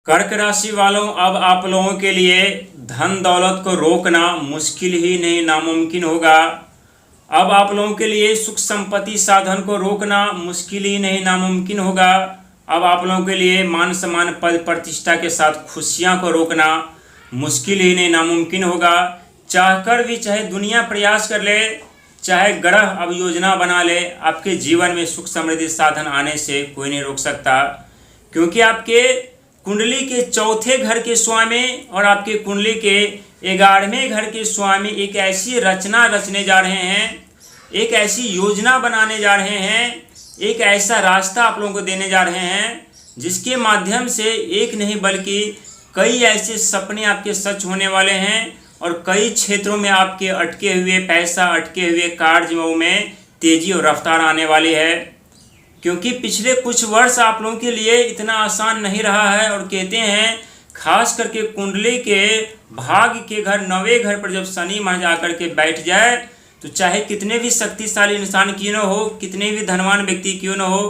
कर्क राशि वालों, अब आप लोगों के लिए धन दौलत को रोकना मुश्किल ही नहीं नामुमकिन होगा। अब आप लोगों के लिए सुख संपत्ति साधन को रोकना मुश्किल ही नहीं नामुमकिन होगा। अब आप लोगों के लिए मान सम्मान पद प्रतिष्ठा के साथ खुशियां को रोकना मुश्किल ही नहीं नामुमकिन होगा। चाहकर भी चाहे दुनिया प्रयास कर ले, चाहे ग्रह अब योजना बना ले, आपके जीवन में सुख समृद्धि साधन आने से कोई नहीं रोक सकता। क्योंकि आपके कुंडली के चौथे घर के स्वामी और आपके कुंडली के 11वें घर के स्वामी एक ऐसी रचना रचने जा रहे हैं, एक ऐसी योजना बनाने जा रहे हैं, एक ऐसा रास्ता आप लोगों को देने जा रहे हैं जिसके माध्यम से एक नहीं बल्कि कई ऐसे सपने आपके सच होने वाले हैं और कई क्षेत्रों में आपके अटके हुए पैसा, अटके हुए कार्यों में तेजी और रफ्तार आने वाली है। क्योंकि पिछले कुछ वर्ष आप लोगों के लिए इतना आसान नहीं रहा है और कहते हैं खास करके कुंडली के भाग्य के घर 9वें घर पर जब शनि महाराज आकर के बैठ जाए तो चाहे कितने भी शक्तिशाली इंसान क्यों न हो, कितने भी धनवान व्यक्ति क्यों न हो,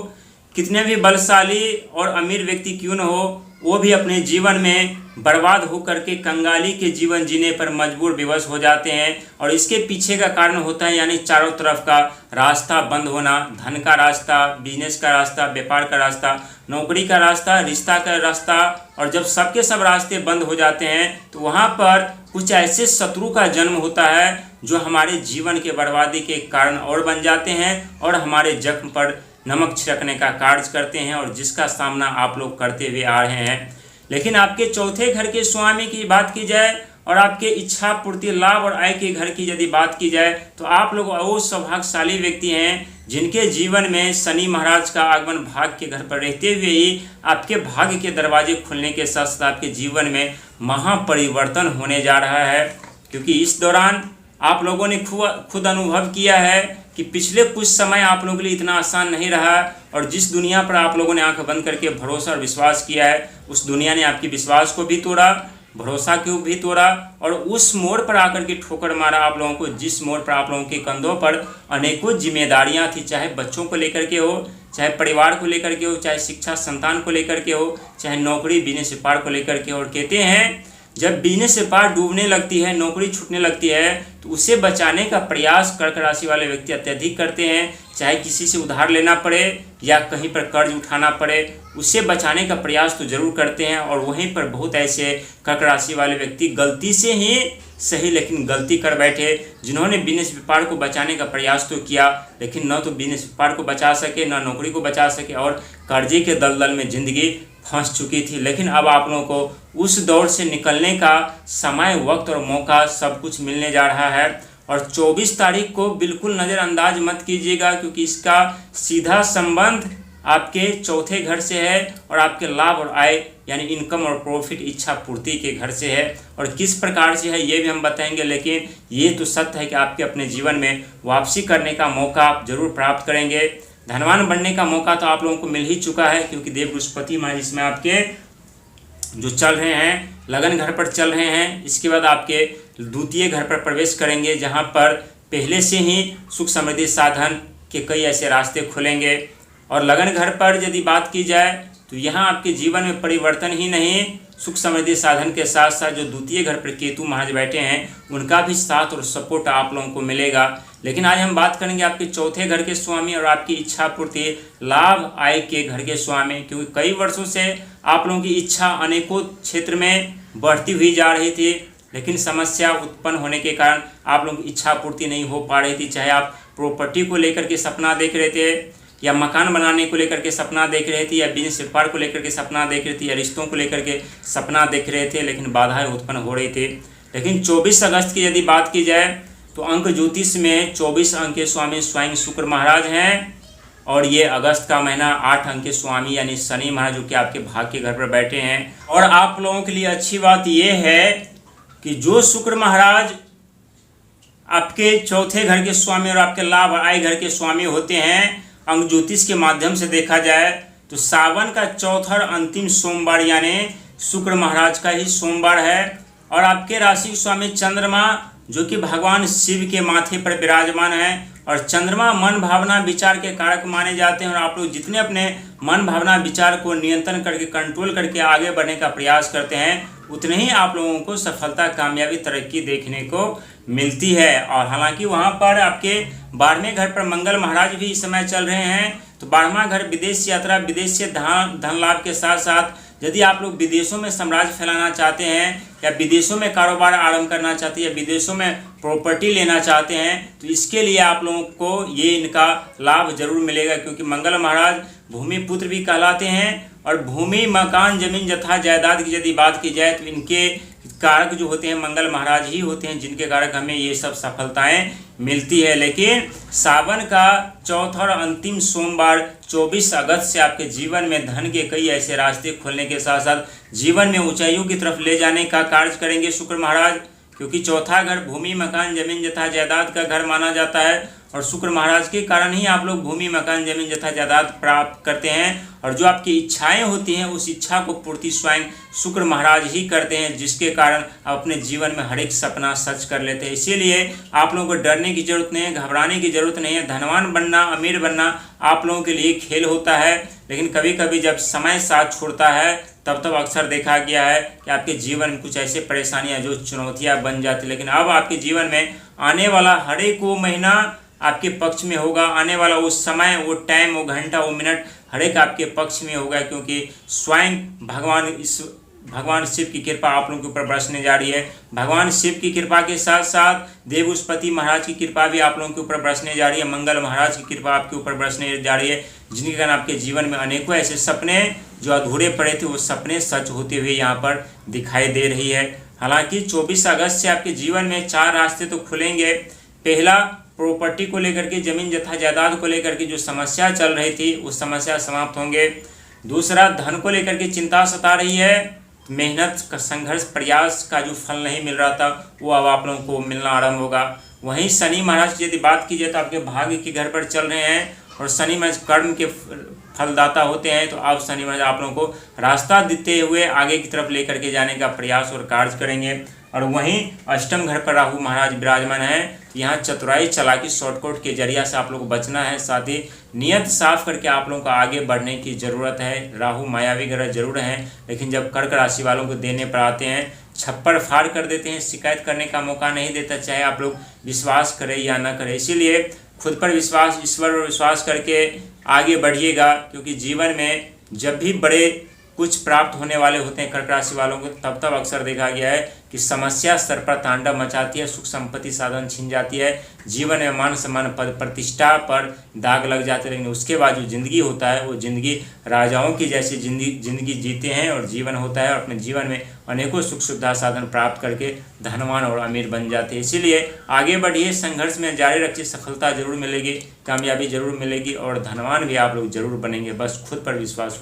कितने भी बलशाली और अमीर व्यक्ति क्यों न हो, वो भी अपने जीवन में बर्बाद होकर के कंगाली के जीवन जीने पर मजबूर विवश हो जाते हैं। और इसके पीछे का कारण होता है यानी चारों तरफ का रास्ता बंद होना, धन का रास्ता, बिजनेस का रास्ता, व्यापार का रास्ता, नौकरी का रास्ता, रिश्ता का रास्ता। और जब सबके सब रास्ते बंद हो जाते हैं तो वहाँ पर कुछ ऐसे शत्रु का जन्म होता है जो हमारे जीवन के बर्बादी के कारण और बन जाते हैं और हमारे जख्म पर नमक छिड़कने का कार्य करते हैं और जिसका सामना आप लोग करते हुए आ रहे हैं। लेकिन आपके चौथे घर के स्वामी की बात की जाए और आपके इच्छा पूर्ति लाभ और आय के घर की यदि बात की जाए तो आप लोग वो सौभाग्यशाली व्यक्ति हैं जिनके जीवन में शनि महाराज का आगमन भाग्य के घर पर रहते हुए ही आपके भाग्य के दरवाजे खुलने के साथ साथ आपके जीवन में महापरिवर्तन होने जा रहा है। क्योंकि इस दौरान आप लोगों ने खुद अनुभव किया है कि पिछले कुछ समय आप लोगों के लिए इतना आसान नहीं रहा और जिस दुनिया पर आप लोगों ने आंख बंद करके भरोसा और विश्वास किया है उस दुनिया ने आपकी विश्वास को भी तोड़ा, भरोसा को भी तोड़ा और उस मोड़ पर आकर के ठोकर मारा आप लोगों को, जिस मोड़ पर आप लोगों के कंधों पर अनेकों जिम्मेदारियां थी, चाहे बच्चों को लेकर के हो, चाहे परिवार को लेकर के हो, चाहे शिक्षा संतान को लेकर के हो, चाहे नौकरी बिजनेस व्यापार को लेकर के हो। और कहते हैं जब बिजनेस व्यापार डूबने लगती है, नौकरी छूटने लगती है तो उसे बचाने का प्रयास कर्क राशि वाले व्यक्ति अत्यधिक करते हैं। चाहे किसी से उधार लेना पड़े या कहीं पर कर्ज उठाना पड़े, उससे बचाने का प्रयास तो जरूर करते हैं। और वहीं पर बहुत ऐसे कर्क राशि वाले व्यक्ति गलती से ही सही लेकिन गलती कर बैठे, जिन्होंने बिजनेस व्यापार को बचाने का प्रयास तो किया लेकिन न तो बिजनेस व्यापार को बचा सके, न नौकरी को बचा सके और कर्जे के दलदल में जिंदगी फंस चुकी थी। लेकिन अब आप लोगों को उस दौर से निकलने का समय, वक्त और मौका सब कुछ मिलने जा रहा है। और 24 तारीख को बिल्कुल नज़रअंदाज मत कीजिएगा क्योंकि इसका सीधा संबंध आपके चौथे घर से है और आपके लाभ और आय यानी इनकम और प्रॉफिट इच्छा पूर्ति के घर से है। और किस प्रकार से है ये भी हम बताएंगे, लेकिन ये तो सत्य है कि आपके अपने जीवन में वापसी करने का मौका आप जरूर प्राप्त करेंगे। धनवान बनने का मौका तो आप लोगों को मिल ही चुका है क्योंकि देव बृहस्पति महाराज इसमें आपके जो चल रहे हैं लगन घर पर चल रहे हैं। इसके बाद आपके द्वितीय घर पर प्रवेश करेंगे जहां पर पहले से ही सुख समृद्धि साधन के कई ऐसे रास्ते खुलेंगे। और लगन घर पर यदि बात की जाए तो यहाँ आपके जीवन में परिवर्तन ही नहीं, सुख समृद्धि साधन के साथ साथ जो द्वितीय घर पर केतु महाराज बैठे हैं उनका भी साथ और सपोर्ट आप लोगों को मिलेगा। लेकिन आज हम बात करेंगे आपके चौथे घर के स्वामी और आपकी इच्छा पूर्ति लाभ आय के घर के स्वामी। क्योंकि कई वर्षों से आप लोगों की इच्छा अनेकों क्षेत्र में बढ़ती हुई जा रही थी लेकिन समस्या उत्पन्न होने के कारण आप लोगों की इच्छा पूर्ति नहीं हो पा रही थी। चाहे आप प्रॉपर्टी को लेकर के सपना देख रहे थे या मकान बनाने को लेकर के सपना देख रहे थे या बिजनेस व्यापार को लेकर के सपना देख रहे थे या रिश्तों को लेकर के सपना देख रहे थे, लेकिन बाधाएं उत्पन्न हो रही थी। लेकिन 24 अगस्त की यदि बात की जाए तो अंक ज्योतिष में 24 अंक के स्वामी स्वयं शुक्र महाराज हैं और ये अगस्त का महीना 8 अंक के स्वामी यानी शनि महाराज जो कि आपके भाग्य के घर पर बैठे हैं। और आप लोगों के लिए अच्छी बात यह है कि जो शुक्र महाराज आपके चौथे घर के स्वामी और आपके लाभ आय घर के स्वामी होते हैं, अंक ज्योतिष के माध्यम से देखा जाए तो सावन का चौथा और अंतिम सोमवार यानी शुक्र महाराज का ही सोमवार है। और आपके राशि स्वामी चंद्रमा जो कि भगवान शिव के माथे पर विराजमान है और चंद्रमा मन भावना विचार के कारक माने जाते हैं और आप लोग जितने अपने मन भावना विचार को नियंत्रण करके कंट्रोल करके आगे बढ़ने का प्रयास करते हैं उतने ही आप लोगों को सफलता कामयाबी तरक्की देखने को मिलती है। और हालांकि वहाँ पर आपके 12वें घर पर मंगल महाराज भी इस समय चल रहे हैं, तो 12वां घर विदेश यात्रा, विदेश से धन लाभ के साथ साथ यदि आप लोग विदेशों में साम्राज्य फैलाना चाहते हैं या विदेशों में कारोबार आरंभ करना चाहते हैं या विदेशों में प्रॉपर्टी लेना चाहते हैं तो इसके लिए आप लोगों को ये इनका लाभ जरूर मिलेगा, क्योंकि मंगल महाराज भूमि पुत्र भी कहलाते हैं। और भूमि मकान जमीन जथा जायदाद की यदि बात की जाए तो इनके कारक जो होते हैं मंगल महाराज ही होते हैं, जिनके कारक हमें ये सब सफलताएं मिलती है। लेकिन सावन का चौथा और अंतिम सोमवार 24 अगस्त से आपके जीवन में धन के कई ऐसे रास्ते खोलने के साथ साथ जीवन में ऊंचाइयों की तरफ ले जाने का कार्य करेंगे शुक्र महाराज, क्योंकि चौथा घर भूमि मकान जमीन जथा जायदाद का घर माना जाता है और शुक्र महाराज के कारण ही आप लोग भूमि मकान जमीन जथा जायदाद प्राप्त करते हैं। और जो आपकी इच्छाएं होती हैं उस इच्छा को पूर्ति स्वयं शुक्र महाराज ही करते हैं, जिसके कारण आप अपने जीवन में हर एक सपना सच कर लेते हैं। इसीलिए आप लोगों को डरने की जरूरत नहीं है, घबराने की जरूरत नहीं है। धनवान बनना, अमीर बनना आप लोगों के लिए खेल होता है, लेकिन कभी कभी जब समय साथ छोड़ता है तब अक्सर देखा गया है कि आपके जीवन में कुछ ऐसे परेशानियां जो चुनौतियां बन जाती। लेकिन अब आपके जीवन में आने वाला हर एक वो महीना आपके पक्ष में होगा, आने वाला वो समय, वो टाइम, वो घंटा, वो मिनट हर एक आपके पक्ष में होगा, क्योंकि स्वयं भगवान शिव की कृपा आप लोगों के ऊपर बरसने जा रही है। भगवान शिव की कृपा के साथ साथ देवउस्पति महाराज की कृपा भी आप लोगों के ऊपर बरसने जा रही है। मंगल महाराज की कृपा आपके ऊपर बरसने जा रही है, जिनके कारण आपके जीवन में अनेकों ऐसे सपने जो अधूरे पड़े थे वो सपने सच होते हुए यहाँ पर दिखाई दे रही है। हालांकि 24 अगस्त से आपके जीवन में 4 रास्ते तो खुलेंगे। पहला, प्रॉपर्टी को लेकर के, जमीन जथा जायदाद को लेकर के जो समस्या चल रही थी वो समस्या समाप्त होंगे। दूसरा, धन को लेकर के चिंता सता रही है, मेहनत का संघर्ष प्रयास का जो फल नहीं मिल रहा था वो अब आप लोगों को मिलना आरंभ होगा। वहीं शनि महाराज की यदि बात की जाए तो आपके भाग्य के घर पर चल रहे हैं और शनि महाराज कर्म के फलदाता होते हैं, तो अब शनि महाराज आप लोगों को रास्ता देते हुए आगे की तरफ लेकर के जाने का प्रयास और कार्य करेंगे। और वहीं अष्टम घर पर राहु महाराज विराजमान है, यहाँ चतुराई चालाकी शॉर्टकट के जरिया से आप लोग को बचना है, साथ ही नियत साफ करके आप लोगों को आगे बढ़ने की ज़रूरत है। राहु मायावी ग्रह जरूर हैं, लेकिन जब कर्क राशि वालों को देने पर आते हैं छप्पर फाड़ कर देते हैं, शिकायत करने का मौका नहीं देता, चाहे आप लोग विश्वास करें या ना करें। इसीलिए खुद पर विश्वास, ईश्वर पर विश्वास करके आगे बढ़िएगा, क्योंकि जीवन में जब भी बड़े कुछ प्राप्त होने वाले होते हैं कर्क राशि वालों को तब अक्सर देखा गया है कि समस्या स्तर पर तांडव मचाती है, सुख संपत्ति साधन छीन जाती है, जीवन में मान सम्मान पद प्रतिष्ठा पर दाग लग जाते हैं। लेकिन उसके बाद जो जिंदगी होता है वो जिंदगी राजाओं की जैसी जिंदगी जीते हैं और जीवन होता है, और अपने जीवन में अनेकों सुख सुविधा साधन प्राप्त करके धनवान और अमीर बन जाते हैं। इसीलिए आगे बढ़िए, संघर्ष में जारी रखिए, सफलता जरूर मिलेगी, कामयाबी जरूर मिलेगी और धनवान भी आप लोग जरूर बनेंगे। बस खुद पर विश्वास हो।